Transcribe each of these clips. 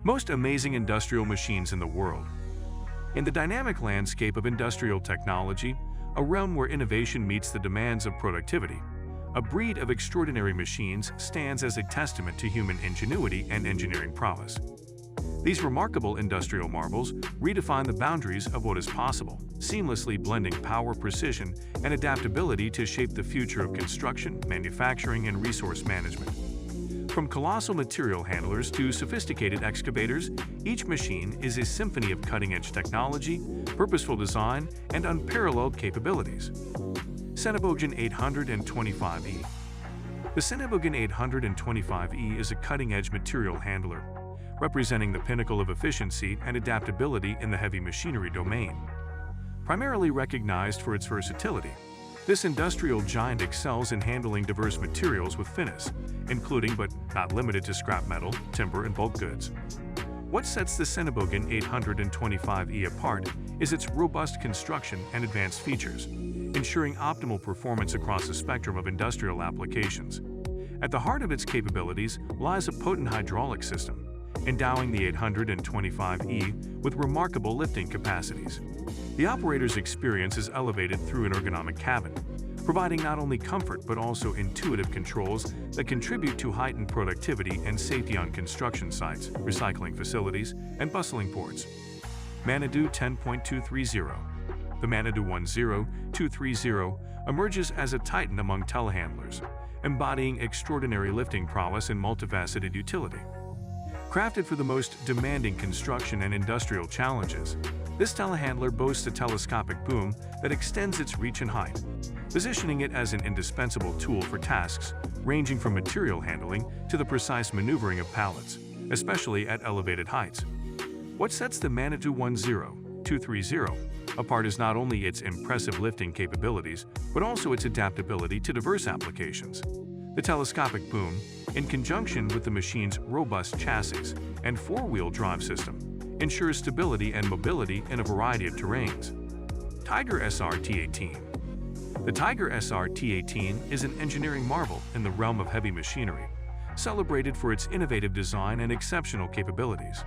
Most amazing industrial machines in the world. In the dynamic landscape of industrial technology, a realm where innovation meets the demands of productivity, a breed of extraordinary machines stands as a testament to human ingenuity and engineering prowess. These remarkable industrial marvels redefine the boundaries of what is possible, seamlessly blending power, precision, and adaptability to shape the future of construction, manufacturing, and resource management. From colossal material handlers to sophisticated excavators, each machine is a symphony of cutting-edge technology, purposeful design, and unparalleled capabilities. Senebogen 825E. The Senebogen 825E is a cutting-edge material handler, representing the pinnacle of efficiency and adaptability in the heavy machinery domain. Primarily recognized for its versatility, this industrial giant excels in handling diverse materials with finesse, including but not limited to scrap metal, timber, and bulk goods. What sets the Senebogen 825E apart is its robust construction and advanced features, ensuring optimal performance across a spectrum of industrial applications. At the heart of its capabilities lies a potent hydraulic system, endowing the 825E with remarkable lifting capacities. The operator's experience is elevated through an ergonomic cabin, providing not only comfort but also intuitive controls that contribute to heightened productivity and safety on construction sites, recycling facilities, and bustling ports. Manado 10.230. The Manado 10230 emerges as a titan among telehandlers, embodying extraordinary lifting prowess and multifaceted utility. Crafted for the most demanding construction and industrial challenges, this telehandler boasts a telescopic boom that extends its reach and height, positioning it as an indispensable tool for tasks ranging from material handling to the precise maneuvering of pallets, especially at elevated heights. What sets the Manado 10230 apart is not only its impressive lifting capabilities, but also its adaptability to diverse applications. The telescopic boom, in conjunction with the machine's robust chassis and four-wheel drive system, ensures stability and mobility in a variety of terrains. Tiger SR-T18. The Tiger SR-T18 is an engineering marvel in the realm of heavy machinery, celebrated for its innovative design and exceptional capabilities.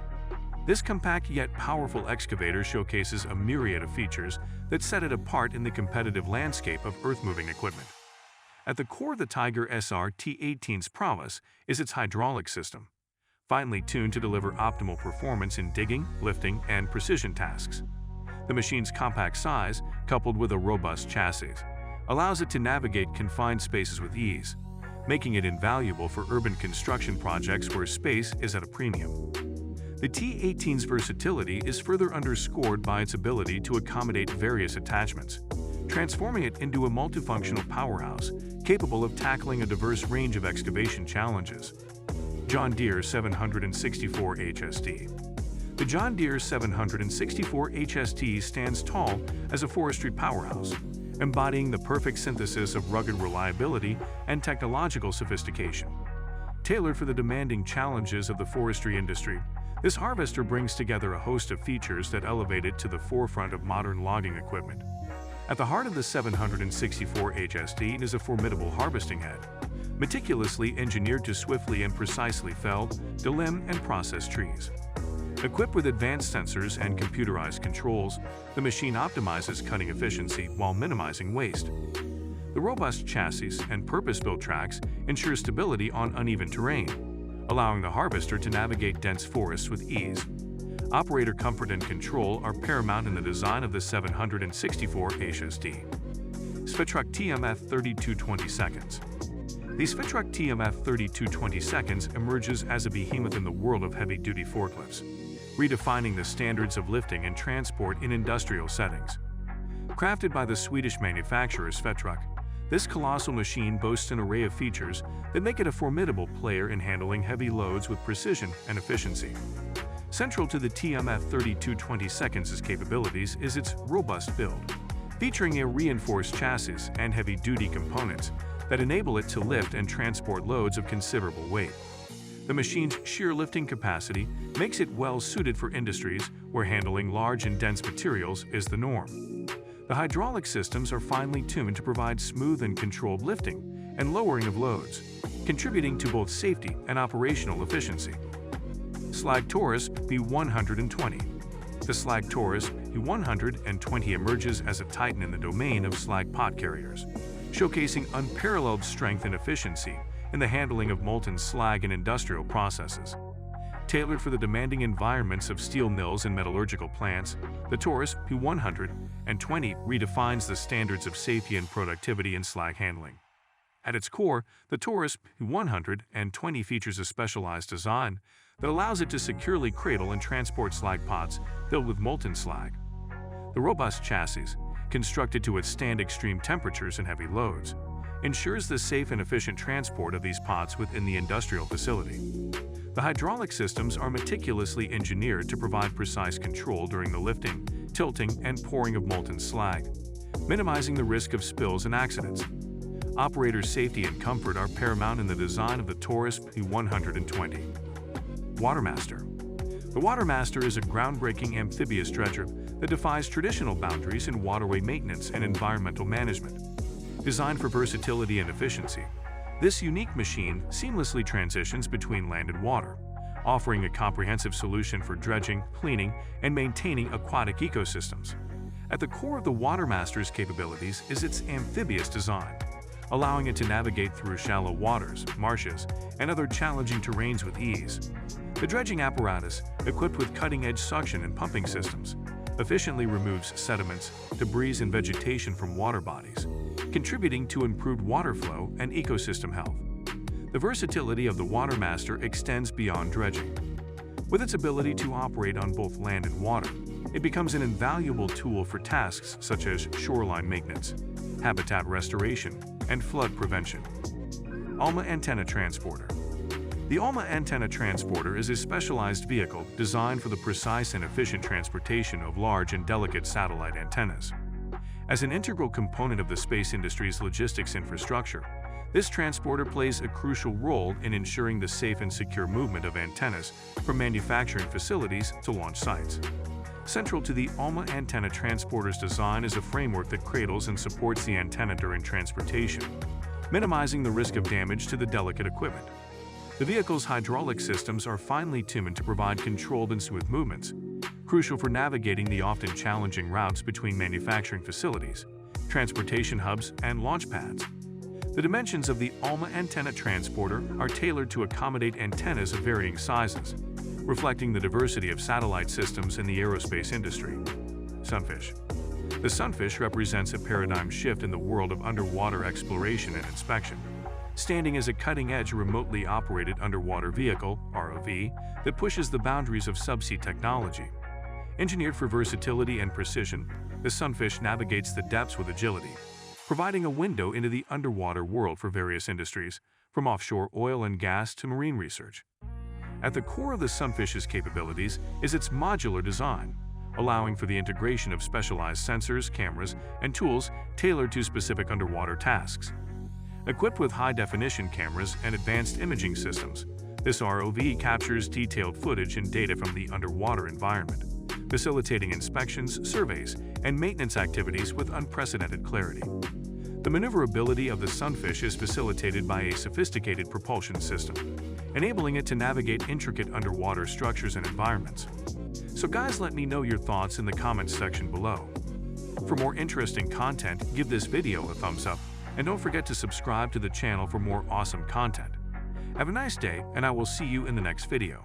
This compact yet powerful excavator showcases a myriad of features that set it apart in the competitive landscape of earth-moving equipment. At the core of the Tiger SR-T18's prowess is its hydraulic system, finely tuned to deliver optimal performance in digging, lifting, and precision tasks. The machine's compact size, coupled with a robust chassis, allows it to navigate confined spaces with ease, making it invaluable for urban construction projects where space is at a premium. The T18's versatility is further underscored by its ability to accommodate various attachments, transforming it into a multifunctional powerhouse capable of tackling a diverse range of excavation challenges. John Deere 764 HST. The John Deere 764 HST stands tall as a forestry powerhouse, embodying the perfect synthesis of rugged reliability and technological sophistication. Tailored for the demanding challenges of the forestry industry, this harvester brings together a host of features that elevate it to the forefront of modern logging equipment. At the heart of the 764 HST is a formidable harvesting head, meticulously engineered to swiftly and precisely fell, delimb, and process trees. Equipped with advanced sensors and computerized controls, the machine optimizes cutting efficiency while minimizing waste. The robust chassis and purpose-built tracks ensure stability on uneven terrain, allowing the harvester to navigate dense forests with ease. Operator comfort and control are paramount in the design of the 764 HST. Svetruck TMF 3220 seconds. The Svetruck TMF 3220 seconds emerges as a behemoth in the world of heavy-duty forklifts, redefining the standards of lifting and transport in industrial settings. Crafted by the Swedish manufacturer Svetruck, this colossal machine boasts an array of features that make it a formidable player in handling heavy loads with precision and efficiency. Central to the TMF 3220 seconds' capabilities is its robust build, featuring a reinforced chassis and heavy-duty components that enable it to lift and transport loads of considerable weight. The machine's sheer lifting capacity makes it well-suited for industries where handling large and dense materials is the norm. The hydraulic systems are finely tuned to provide smooth and controlled lifting and lowering of loads, contributing to both safety and operational efficiency. Slag Taurus P120. The Slag Taurus P120 emerges as a titan in the domain of slag pot carriers, showcasing unparalleled strength and efficiency in the handling of molten slag in industrial processes. Tailored for the demanding environments of steel mills and metallurgical plants, the Taurus P120 redefines the standards of safety and productivity in slag handling. At its core, the Taurus P120 features a specialized design that allows it to securely cradle and transport slag pots filled with molten slag. The robust chassis, constructed to withstand extreme temperatures and heavy loads, ensures the safe and efficient transport of these pots within the industrial facility. The hydraulic systems are meticulously engineered to provide precise control during the lifting, tilting, and pouring of molten slag, minimizing the risk of spills and accidents. Operators' safety and comfort are paramount in the design of the Taurus P120. Watermaster. The Watermaster is a groundbreaking amphibious dredger that defies traditional boundaries in waterway maintenance and environmental management. Designed for versatility and efficiency, this unique machine seamlessly transitions between land and water, offering a comprehensive solution for dredging, cleaning, and maintaining aquatic ecosystems. At the core of the Watermaster's capabilities is its amphibious design, allowing it to navigate through shallow waters, marshes, and other challenging terrains with ease. The dredging apparatus, equipped with cutting-edge suction and pumping systems, efficiently removes sediments, debris, and vegetation from water bodies, contributing to improved water flow and ecosystem health. The versatility of the Watermaster extends beyond dredging. With its ability to operate on both land and water, it becomes an invaluable tool for tasks such as shoreline maintenance, habitat restoration, and flood prevention. ALMA Antenna Transporter. The ALMA Antenna Transporter is a specialized vehicle designed for the precise and efficient transportation of large and delicate satellite antennas. As an integral component of the space industry's logistics infrastructure, this transporter plays a crucial role in ensuring the safe and secure movement of antennas from manufacturing facilities to launch sites. Central to the ALMA Antenna Transporter's design is a framework that cradles and supports the antenna during transportation, minimizing the risk of damage to the delicate equipment. The vehicle's hydraulic systems are finely tuned to provide controlled and smooth movements, crucial for navigating the often challenging routes between manufacturing facilities, transportation hubs, and launch pads. The dimensions of the ALMA Antenna Transporter are tailored to accommodate antennas of varying sizes, reflecting the diversity of satellite systems in the aerospace industry. Sunfish. The Sunfish represents a paradigm shift in the world of underwater exploration and inspection, standing as a cutting-edge remotely operated underwater vehicle (ROV) that pushes the boundaries of subsea technology. Engineered for versatility and precision, the Sunfish navigates the depths with agility, providing a window into the underwater world for various industries, from offshore oil and gas to marine research. At the core of the Sunfish's capabilities is its modular design, allowing for the integration of specialized sensors, cameras, and tools tailored to specific underwater tasks. Equipped with high-definition cameras and advanced imaging systems, this ROV captures detailed footage and data from the underwater environment, facilitating inspections, surveys, and maintenance activities with unprecedented clarity. The maneuverability of the Sunfish is facilitated by a sophisticated propulsion system, enabling it to navigate intricate underwater structures and environments. So guys, let me know your thoughts in the comments section below. For more interesting content, give this video a thumbs up, and don't forget to subscribe to the channel for more awesome content. Have a nice day, and I will see you in the next video.